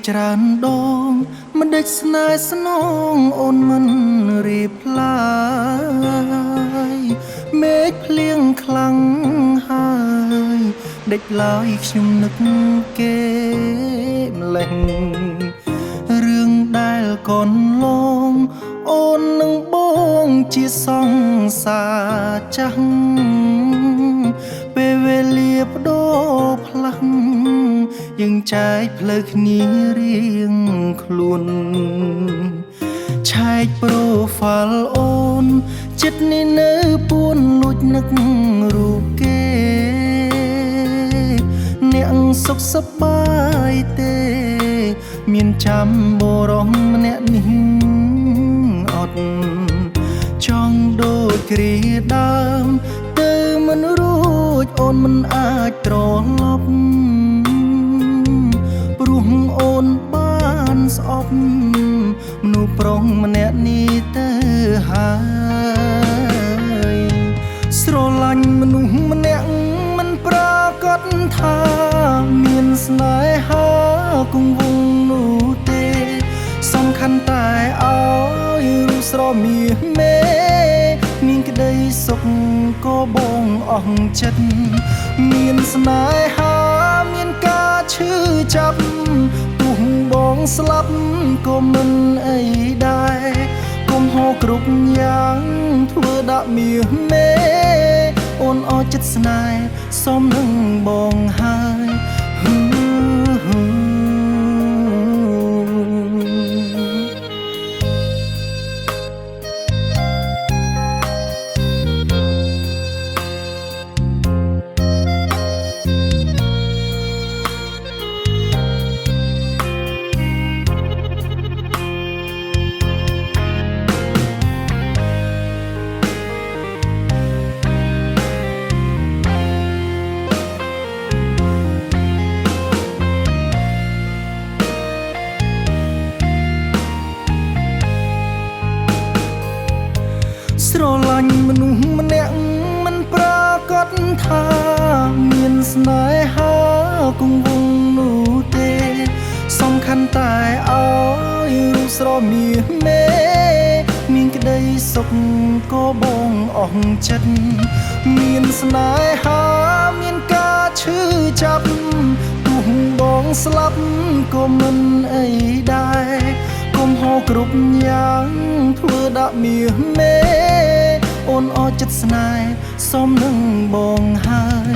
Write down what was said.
ច្រើនដងមិនដេចស្នេហ៍ស្នងអូនមិនរៀបឡាយមេឃភ្លៀងខ្លាំងហើយដេចឡើយខ្ញុំនឹកគេម្លេះរឿងដែលកូនឡងអូននឹងបងជាសង្សារចាស់ពេលវេលាបដូរផ្លាស់យើងចែកផ្លូវគ្នារៀងខ្លួនឆែកប្រូហ្វាល់អូនចិត្តនេះនៅពួនលួចនឹករូបគេអ្នកសុខសប្បាយទេមានចាំបរោះម្នាក់នេះអត់ចង់ដូចគ្រាដើមទៅមិនរួចអូនមិនអាចត្រឡប់ព្រោះអូនបានស្អប់មនុស្សប្រុងម្នាក់នេះទៅហើយស្រឡាញ់មនុស្សម្នាក់មិនប្រកាសថាមានស្នេហាគង់វង្សនោះទេសំខាន់តែឲ្យរូបស្រមៀមេមានក្តីសុខក៏បងអស់ចិត្តមានស្នេហាមានការឈឺចាប់ទោះបងស្លាប់ក៏មិនអីដែរគុំហៅគ្រប់យ៉ាងធ្វើដាក់មាសមេអូនអស់ចិត្តស្នេហ៍សុំនឹងបងហើយស្រឡាញ់មនុស្សម្នាក់មិនប្រកាសថាមានស្នេហាគង់វង្សនោះទេសំខាន់តែឲ្យរូបស្រមៀមេមានក្តីសុខក៏បងអស់ចិត្តមានស្នេហាមានការឈឺចាប់ទោះបងស្លាប់ក៏មិនអីដែរគុំហៅគ្រប់យ៉ាងធ្វើដាក់មាសមេអូនអស់ចិត្តស្នេហ៍សុំនឹងបងហើយ